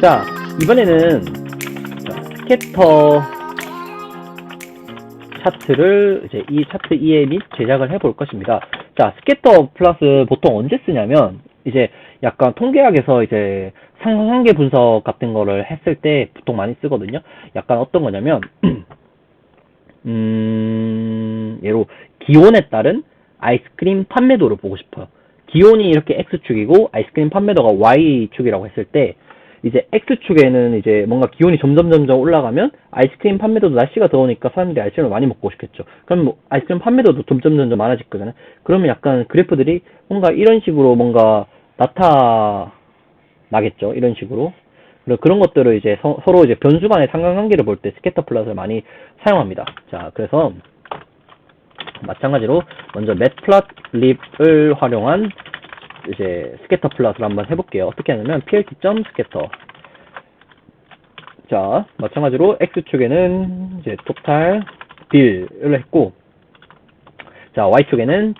자, 이번에는 스캐터 차트를 이제 이 차트 이해 및 제작을 해볼 것입니다. 자, 스캐터 플러스 보통 언제 쓰냐면 이제 약간 통계학에서 이제 상관관계 분석 같은 거를 했을 때 보통 많이 쓰거든요. 약간 어떤 거냐면 예로 기온에 따른 아이스크림 판매도를 보고 싶어요. 기온이 이렇게 X축이고 아이스크림 판매도가 Y축이라고 했을 때 이제 X축에는 이제 뭔가 기온이 점점 올라가면 아이스크림 판매도도 날씨가 더우니까 사람들이 아이스크림을 많이 먹고 싶겠죠. 그럼 뭐 아이스크림 판매도도 점점 많아질 거잖아요. 그러면 약간 그래프들이 뭔가 이런 식으로 뭔가 나타나겠죠. 이런 식으로. 그런 것들을 이제 서로 이제 변수 간의 상관관계를 볼 때 스캐터 플롯을 많이 사용합니다. 자, 그래서 마찬가지로 먼저 매트플롯립을 활용한 이제 스캐터 플롯을 한번 해볼게요. 어떻게 하냐면 plt.scatter. 자, 마찬가지로 x축에는 이제 토탈 빌을 했고, 자, y축에는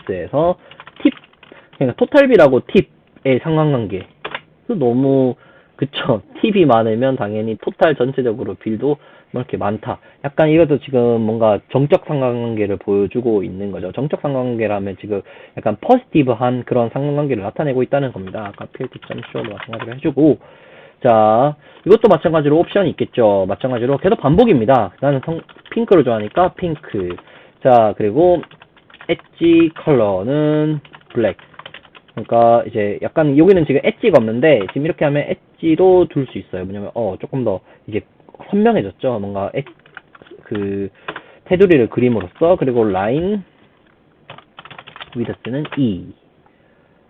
팁스에서 팁, 그러니까 토탈 빌하고 팁의 상관관계. 너무 그쵸. 팁이 많으면 당연히 토탈 전체적으로 빌도 뭐 이렇게 많다. 약간 이것도 지금 뭔가 정적 상관관계를 보여주고 있는 거죠. 정적 상관관계라면 지금 약간 포지티브한 그런 상관관계를 나타내고 있다는 겁니다. 아까 plt.show도 마찬가지로 해주고, 자, 이것도 마찬가지로 옵션이 있겠죠. 마찬가지로 계속 반복입니다. 나는 핑크를 좋아하니까 핑크. 자, 그리고 엣지 컬러는 블랙. 그러니까 이제 약간 여기는 지금 엣지가 없는데 지금 이렇게 하면 엣지도 둘 수 있어요. 뭐냐면 조금 더 이게 선명해졌죠. 뭔가 그 테두리를 그림으로써. 그리고 라인 위드스는 E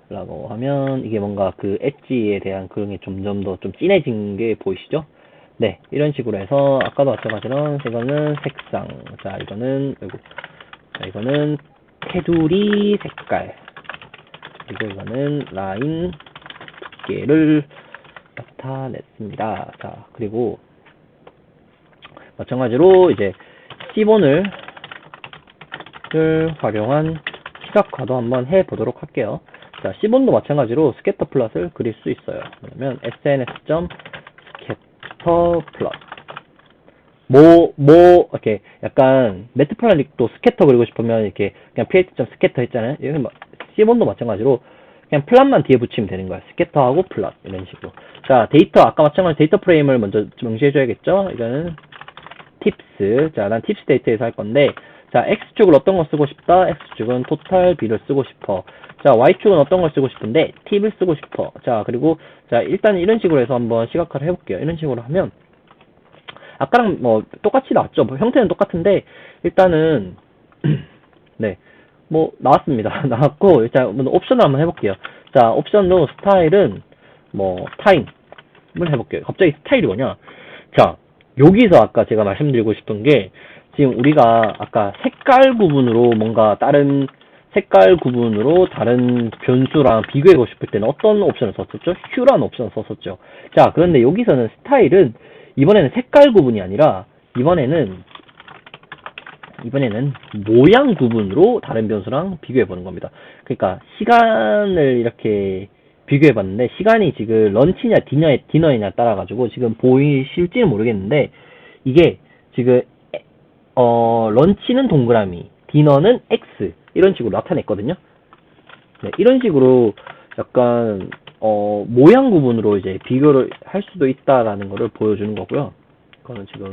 라고 하면 이게 뭔가 그 엣지에 대한 그런 게 점점 더 좀 진해진 게 보이시죠? 네, 이런 식으로 해서 아까도 마찬가지로 이거는 색상. 자, 이거는 자, 이거는 테두리 색깔. 그리고 이거는 라인 두께를 나타냈습니다. 자, 그리고 마찬가지로 이제 C본을 활용한 시각화도 한번 해보도록 할게요. 자, C본도 마찬가지로 스캐터 플롯을 그릴 수 있어요. 그러면 sns.scatterplot 이렇게 약간 매트플라닉도 스캐터 그리고 싶으면 이렇게 그냥 plt.scatter 했잖아요. 여기 C본도 마찬가지로 그냥 플롯만 뒤에 붙이면 되는 거야. 스캐터하고 플롯 이런 식으로. 자, 데이터 아까 마찬가지로 데이터 프레임을 먼저 명시해줘야겠죠. 이거는 팁스. 자, 난 팁스 데이터에서 할 건데, 자, X축을 어떤 거 쓰고 싶다? X축은 토탈 B를 쓰고 싶어. 자, Y축은 어떤 걸 쓰고 싶은데, 팁을 쓰고 싶어. 자, 그리고, 자, 일단 이런 식으로 해서 한번 시각화를 해볼게요. 이런 식으로 하면, 아까랑 뭐, 똑같이 나왔죠. 뭐 형태는 똑같은데, 일단은, 네. 뭐, 나왔습니다. 나왔고, 일단, 옵션을 한번 해볼게요. 자, 옵션으로 스타일은, 뭐, 타임을 해볼게요. 갑자기 스타일이 뭐냐? 자, 여기서 아까 제가 말씀드리고 싶은 게 지금 우리가 아까 색깔 구분으로 뭔가 다른 색깔 구분으로 다른 변수랑 비교하고 싶을 때는 어떤 옵션을 썼었죠? 휴라는 옵션을 썼었죠. 자, 그런데 여기서는 스타일은 이번에는 색깔 구분이 아니라 이번에는 모양 구분으로 다른 변수랑 비교해 보는 겁니다. 그러니까 시간을 이렇게 비교해 봤는데 시간이 지금 런치냐 디너이냐 따라 가지고 지금 보이실지는 모르겠는데 이게 지금 런치는 동그라미, 디너는 X 이런 식으로 나타냈거든요. 네, 이런 식으로 약간 모양 구분으로 이제 비교를 할 수도 있다라는 거를 보여주는 거고요. 그거는 지금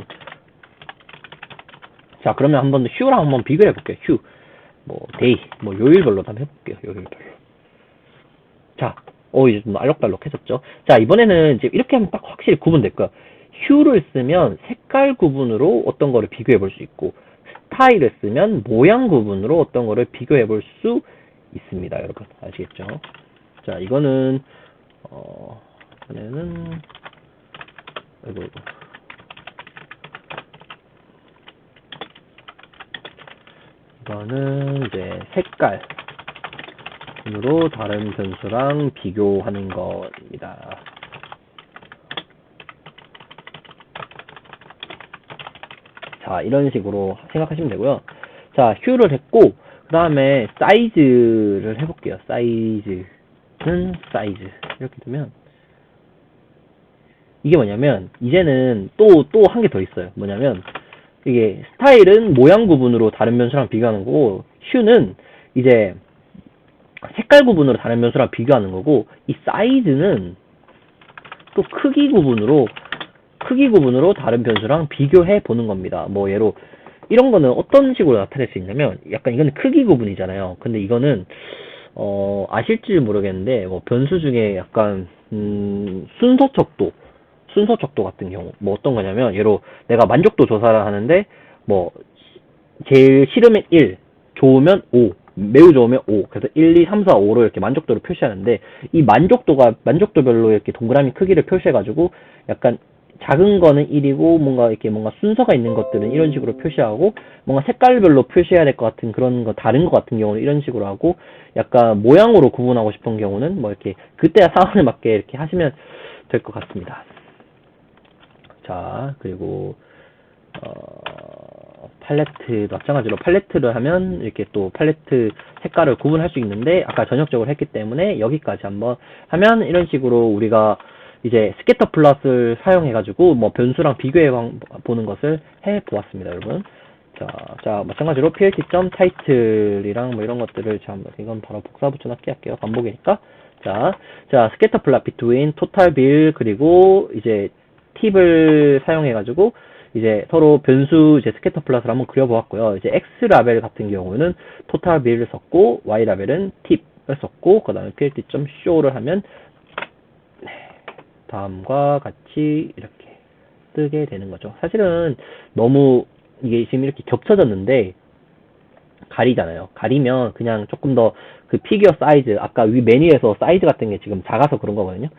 자, 그러면 한번 휴랑 한번 비교해 볼게요. 휴, 뭐 데이, 뭐 요일별로 한번 해볼게요. 요일별로. 자, 이제 좀 알록달록해졌죠. 자, 이번에는 이제 이렇게 하면 딱 확실히 구분될 거야. 휴를 쓰면 색깔 구분으로 어떤 거를 비교해 볼 수 있고, 스타일을 쓰면 모양 구분으로 어떤 거를 비교해 볼 수 있습니다. 여러분, 아시겠죠? 자, 이거는, 이번에는, 이거. 이거는 이제 색깔으로 다른 변수랑 비교하는 겁니다. 자, 이런 식으로 생각하시면 되고요. 자, 휴를 했고, 그 다음에 사이즈를 해볼게요. 사이즈는 사이즈. 이렇게 되면, 이게 뭐냐면, 이제는 또 한 개 더 있어요. 뭐냐면, 이게 스타일은 모양 구분으로 다른 변수랑 비교하는 거고, 휴는 이제 색깔 구분으로 다른 변수랑 비교하는 거고, 이 사이즈는 또 크기 구분으로 다른 변수랑 비교해 보는 겁니다. 뭐 예로 이런 거는 어떤 식으로 나타낼 수 있냐면, 약간 이거는 크기 구분이잖아요. 근데 이거는 아실지 모르겠는데, 뭐 변수 중에 약간 순서 척도 같은 경우, 뭐 어떤 거냐면, 예로 내가 만족도 조사를 하는데, 뭐 제일 싫으면 1, 좋으면 5, 매우 좋으면 5. 그래서 1, 2, 3, 4, 5로 이렇게 만족도를 표시하는데, 이 만족도별로 이렇게 동그라미 크기를 표시해가지고, 약간 작은 거는 1이고, 뭔가 순서가 있는 것들은 이런 식으로 표시하고, 뭔가 색깔별로 표시해야 될 것 같은 그런 거, 다른 것 같은 경우는 이런 식으로 하고, 약간 모양으로 구분하고 싶은 경우는 뭐 이렇게, 그때 상황에 맞게 이렇게 하시면 될 것 같습니다. 자, 그리고, 팔레트 마찬가지로 팔레트를 하면 이렇게 또 팔레트 색깔을 구분할 수 있는데, 아까 전역적으로 했기 때문에 여기까지 한번 하면 이런 식으로 우리가 이제 스캐터 플롯을 사용해 가지고 뭐 변수랑 비교해 보는 것을 해 보았습니다, 여러분. 자, 마찬가지로 plt.title이랑 뭐 이런 것들을 이건 바로 복사 붙여넣기 할게요. 반복이니까. 자, 스캐터 플롯 between total bill, 그리고 이제 팁을 사용해 가지고 이제 서로 변수 이제 스캐터 플롯을 한번 그려보았고요. 이제 X 라벨 같은 경우는 토탈 빌을 썼고, Y 라벨은 팁을 썼고, 그 다음에 plt.show를 하면 다음과 같이 이렇게 뜨게 되는 거죠. 사실은 너무 이게 지금 이렇게 겹쳐졌는데 가리잖아요. 가리면 그냥 조금 더 그 피규어 사이즈, 아까 위 메뉴에서 사이즈 같은 게 지금 작아서 그런 거거든요.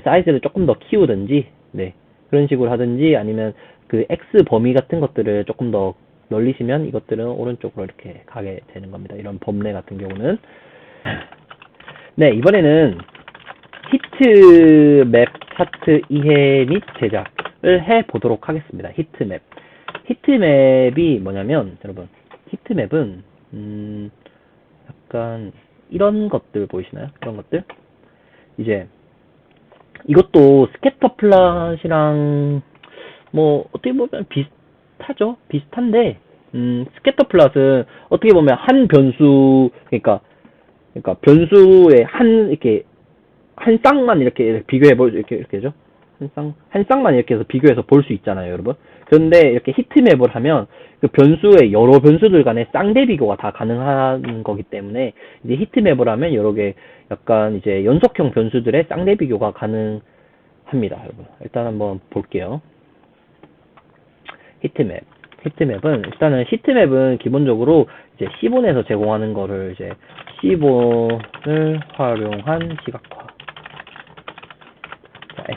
사이즈를 조금 더 키우든지, 네, 그런 식으로 하든지, 아니면 그 X 범위 같은 것들을 조금 더 넓히시면 이것들은 오른쪽으로 이렇게 가게 되는 겁니다. 이런 범례 같은 경우는. 네, 이번에는 히트맵 차트 이해 및 제작을 해 보도록 하겠습니다. 히트맵이 뭐냐면, 여러분, 히트맵은 약간 이런 것들 보이시나요? 이런 것들? 이제 이것도 스캐터 플롯이랑 뭐 어떻게 보면 비슷한데, 스캐터 플롯은 어떻게 보면 한 변수, 그러니까 변수의 한 쌍만 이렇게 이렇게죠. 한 쌍만 이렇게 해서 비교해서 볼 수 있잖아요, 여러분. 그런데 이렇게 히트맵을 하면 그 변수의 여러 변수들 간의 쌍대 비교가 다 가능한 거기 때문에, 이제 히트맵을 하면 여러 개 약간 이제 연속형 변수들의 쌍대 비교가 가능합니다, 여러분. 일단 한번 볼게요. 히트맵은 기본적으로 이제 시본에서 제공하는 거를 이제 시본을 활용한 시각화.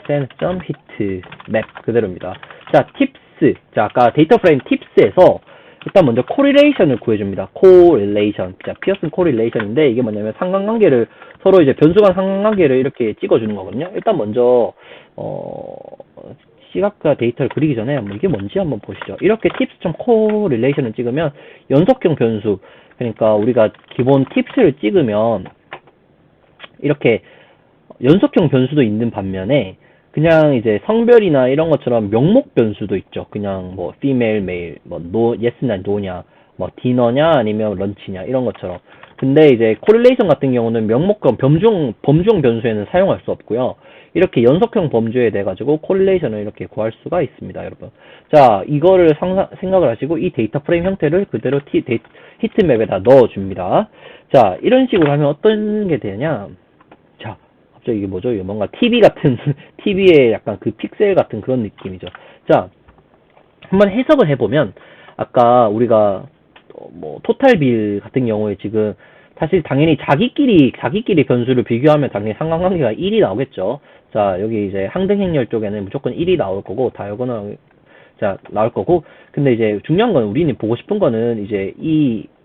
sn.hitmap 그대로입니다. 자, 팁스. 자, 아까 데이터 프레임 팁스에서 일단 먼저 코릴레이션을 구해줍니다. 코릴레이션. 자, 피어슨 코릴레이션인데, 이게 뭐냐면 상관관계를, 서로 이제 변수 간 상관관계를 이렇게 찍어주는 거거든요. 일단 먼저 시각과 데이터를 그리기 전에 이게 뭔지 한번 보시죠. 이렇게 tips.correlation을 찍으면 연속형 변수, 그러니까 우리가 기본 tips를 찍으면 이렇게 연속형 변수도 있는 반면에, 그냥 이제 성별이나 이런 것처럼 명목 변수도 있죠. 그냥 뭐 female, male, 뭐 yes냐, no냐, 뭐 디너냐 아니면 런치냐 이런 것처럼. 근데 이제 코릴레이션 같은 경우는 명목형 범주형 변수에는 사용할 수 없고요. 이렇게 연속형 범주에 내 가지고 코릴레이션을 이렇게 구할 수가 있습니다, 여러분. 자, 이거를 생각을 하시고 이 데이터 프레임 형태를 그대로 히트맵에다 넣어줍니다. 자, 이런 식으로 하면 어떤 게 되냐? 자, 갑자기 이게 뭐죠? 이게 뭔가 TV의 약간 그 픽셀 같은 그런 느낌이죠. 자, 한번 해석을 해보면, 아까 우리가 뭐 토탈 빌 같은 경우에 지금 사실 당연히 자기끼리 변수를 비교하면 당연히 상관관계가 1이 나오겠죠. 자, 여기 이제 항등행렬 쪽에는 무조건 1이 나올 거고, 다이어고널 나올 거고. 근데 이제 중요한 건, 우리는 보고 싶은 거는 이제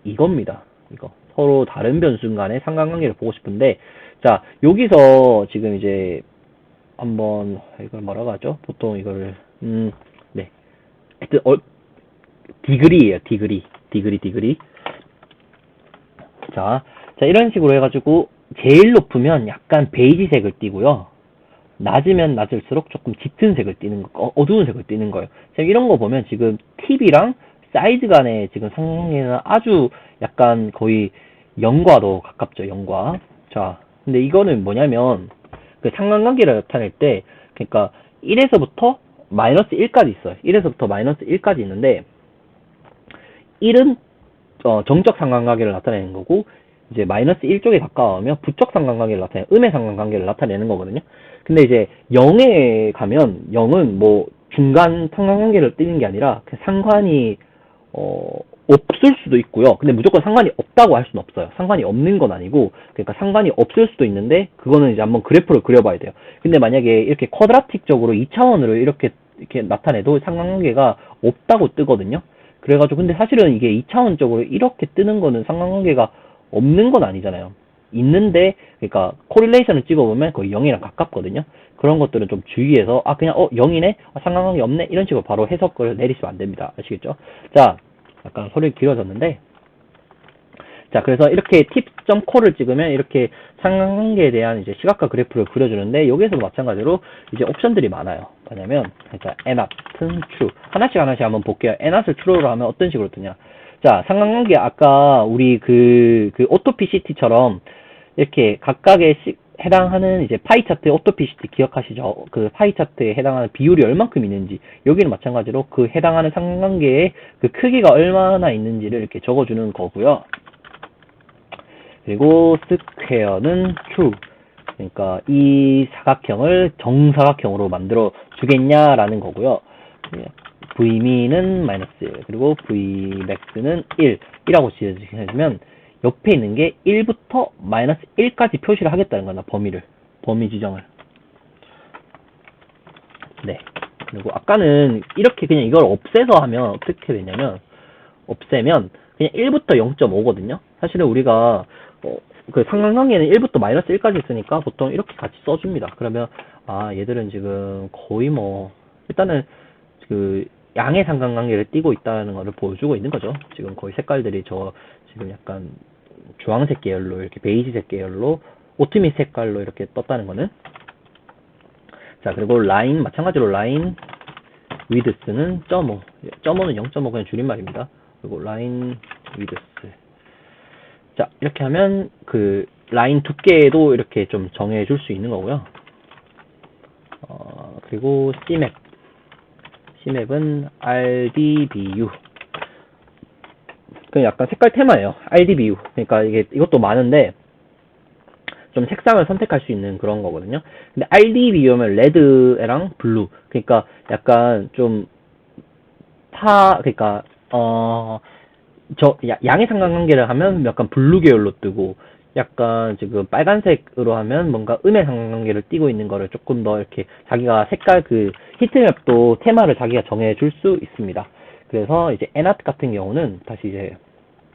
이겁니다. 이거 서로 다른 변수 간의 상관관계를 보고 싶은데, 자, 여기서 지금 이제 한번 이걸 뭐라고 하죠? 보통 이거를 네, 하여튼 디그리예요. 디그리. 자, 이런 식으로 해가지고 제일 높으면 약간 베이지색을 띠고요. 낮으면 낮을수록 조금 짙은 색을 띠는 거, 어두운 색을 띠는 거예요. 지금 이런 거 보면 지금 팁이랑 사이즈 간의 지금 상관관계는 아주 약간 거의 0과도 가깝죠, 0과. 자, 근데 이거는 뭐냐면 그 상관관계를 나타낼 때, 그러니까 1에서부터 마이너스 1까지 있어요. 1에서부터 마이너스 1까지 있는데 1은 정적 상관관계를 나타내는 거고, 이제 마이너스 1쪽에 가까워하면 부적 상관관계를 나타내는, 음의 상관관계를 나타내는 거거든요. 근데 이제 0에 가면 0은 뭐 중간 상관관계를 띄는 게 아니라 그 상관이 없을 수도 있고요. 근데 무조건 상관이 없다고 할 수는 없어요. 상관이 없는 건 아니고, 그러니까 상관이 없을 수도 있는데 그거는 이제 한번 그래프를 그려봐야 돼요. 근데 만약에 이렇게 쿼드라틱적으로 2차원으로 이렇게 나타내도 상관관계가 없다고 뜨거든요. 그래가지고 근데 사실은 이게 2차원적으로 이렇게 뜨는 거는 상관관계가 없는 건 아니잖아요. 있는데, 그러니까 코릴레이션을 찍어보면 거의 0이랑 가깝거든요. 그런 것들은 좀 주의해서 그냥 0이네? 상관관계 없네? 이런 식으로 바로 해석을 내리시면 안 됩니다. 아시겠죠? 자, 약간 소리 길어졌는데, 자, 그래서 이렇게 tip.co를 찍으면 이렇게 상관관계에 대한 이제 시각화 그래프를 그려주는데, 여기에서도 마찬가지로 이제 옵션들이 많아요. 뭐냐면, 자, not은 true. 하나씩 한번 볼게요. not을 true로 하면 어떤 식으로 뜨냐. 자, 상관관계 아까 우리 그 오토PCT처럼 이렇게 각각의 해당하는 이제 파이 차트 오토PCT 기억하시죠? 그 파이 차트에 해당하는 비율이 얼만큼 있는지, 여기는 마찬가지로 그 해당하는 상관관계의 그 크기가 얼마나 있는지를 이렇게 적어주는 거고요. 그리고 스퀘어는 true. 그러니까 이 사각형을 정사각형으로 만들어 주겠냐라는 거고요. V민은 마이너스 1, 그리고 Vmax는 1이라고 지어주시면 옆에 있는 게 1부터 마이너스 1까지 표시를 하겠다는 거나 범위 지정을. 네. 그리고 아까는 이렇게 그냥 이걸 없애서 하면 어떻게 되냐면, 없애면 그냥 1부터 0.5거든요. 사실은 우리가 그 상관관계는 1부터 마이너스 1까지 있으니까 보통 이렇게 같이 써줍니다. 그러면 얘들은 지금 거의 뭐 일단은 그 양의 상관관계를 띠고 있다는 것을 보여주고 있는 거죠. 지금 거의 색깔들이 지금 약간 주황색 계열로, 이렇게 베이지색 계열로, 오트밋 색깔로 이렇게 떴다는 거는. 자, 그리고 라인, 마찬가지로 라인 위드스는 0.5. 0.5는 0.5 그냥 줄임말입니다. 그리고 라인 위드스. 자, 이렇게 하면 그 라인 두께도 이렇게 좀 정해줄 수 있는 거고요. 그리고 Cmap은 RDBU. 그 약간 색깔 테마예요. RDBU. 그러니까 이것도 많은데 좀 색상을 선택할 수 있는 그런 거거든요. 근데 RDBU면 레드랑 블루. 그러니까 약간 좀 그러니까 양의 상관관계를 하면 약간 블루 계열로 뜨고, 약간 지금 빨간색으로 하면 뭔가 음의 상관관계를 띠고 있는 거를 조금 더 이렇게 자기가 색깔 그 히트맵도 테마를 자기가 정해줄 수 있습니다. 그래서 이제 nat 같은 경우는 다시 이제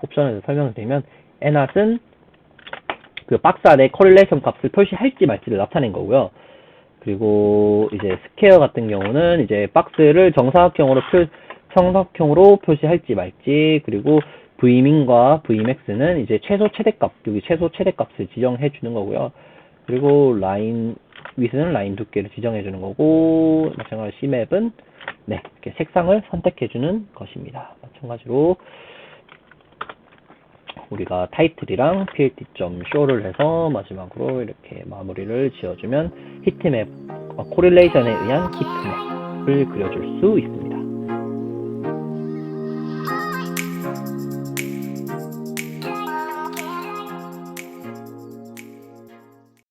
옵션에서 설명을 드리면, nat은 그 박스 안에 코릴레이션 값을 표시할지 말지를 나타낸 거고요. 그리고 이제 스퀘어 같은 경우는 이제 박스를 정사각형으로 표시할지 말지, 그리고 Vmin과 Vmax는 이제 최소 최대값, 여기 최소 최대값을 지정해 주는 거고요. 그리고 라인 위스는 라인 두께를 지정해 주는 거고, 마찬가지로 Cmap은 이렇게 색상을 선택해 주는 것입니다. 마찬가지로 우리가 타이틀이랑 plt.show를 해서 마지막으로 이렇게 마무리를 지어주면 히트맵, 코릴레이션에 의한 히트맵을 그려줄 수 있습니다.